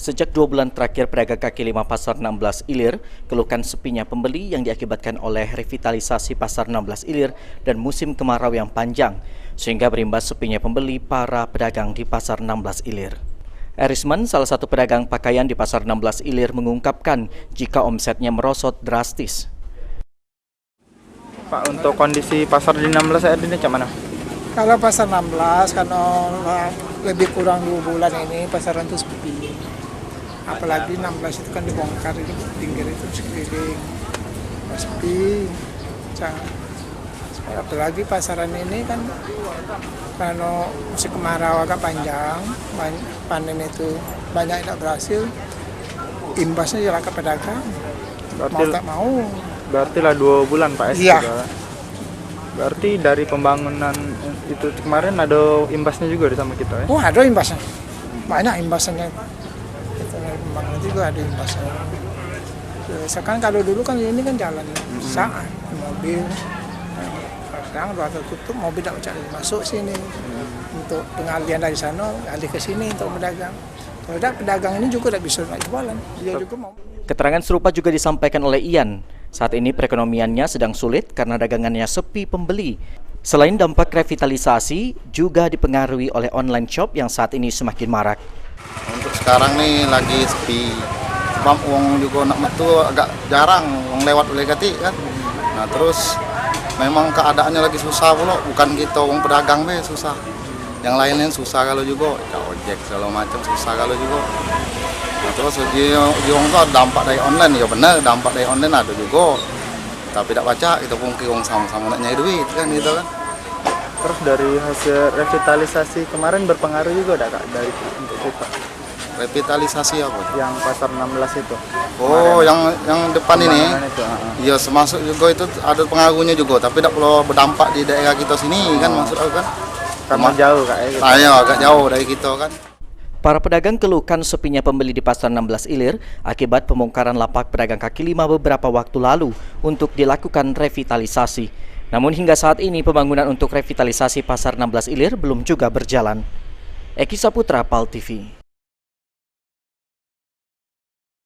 Sejak 2 bulan terakhir, pedagang kaki lima Pasar 16 Ilir keluhkan sepinya pembeli yang diakibatkan oleh revitalisasi Pasar 16 Ilir dan musim kemarau yang panjang, sehingga berimbas sepinya pembeli para pedagang di Pasar 16 Ilir. Erisman, salah satu pedagang pakaian di Pasar 16 Ilir, mengungkapkan jika omsetnya merosot drastis. Pak, untuk kondisi pasar di 16 saat ini macam mana? Kalau pasar 16, karena lebih kurang 2 bulan ini pasaran itu sepi. Apalagi 16 itu kan dibongkar, ini pinggir itu sekeliling sepi. Apalagi pasaran ini kan karena musim kemarau agak panjang, panen itu banyak tidak berhasil, imbasnya jelas ke pedagang. Mau tak mau. Berarti lah 2 bulan Pak S. Iya. Berarti dari pembangunan itu kemarin ada imbasnya juga sama kita ya? Oh, ada imbasnya, banyak imbasnya. Pembangunan juga ada imbasnya. Sekarang kalau dulu kan ini kan jalan saat mobil, sekarang udah tutup, mobil tidak bisa masuk sini. Untuk pengalian dari sana, alih ke sini untuk pedagang. Kalau tidak, pedagang ini juga tidak bisa jualan. Dia juga mau. Keterangan serupa juga disampaikan oleh Ian. Saat ini perekonomiannya sedang sulit karena dagangannya sepi pembeli. Selain dampak revitalisasi, juga dipengaruhi oleh online shop yang saat ini semakin marak. Untuk sekarang nih lagi sepi, sebab uang juga nak metu agak jarang, uang lewat oleh kati kan. Nah terus memang keadaannya lagi susah pula, bukan kita uang pedagang deh susah. Yang lainnya susah kalau juga, ya ojek segala macam susah kalau juga. Nah, terus uang itu ada dampak dari online, ya benar dampak dari online ada juga. Tapi tidak baca, kita pun uang sama-sama nak nyari duit kan gitu kan. Terus dari hasil revitalisasi kemarin berpengaruh juga ada Kak dari untuk kita? Revitalisasi apa? Yang pasar 16 itu. Oh, yang depan ini. Itu, iya, termasuk juga itu ada pengaruhnya juga, tapi tidak perlu berdampak di daerah kita sini kan maksud aku kan. Karena jauh Kak ya. Gitu. Ayo, agak jauh dari kita kan. Para pedagang keluhkan sepinya pembeli di Pasar 16 Ilir akibat pembongkaran lapak pedagang kaki lima beberapa waktu lalu untuk dilakukan revitalisasi. Namun hingga saat ini pembangunan untuk revitalisasi Pasar 16 Ilir belum juga berjalan. Eki Saputra, PAL TV.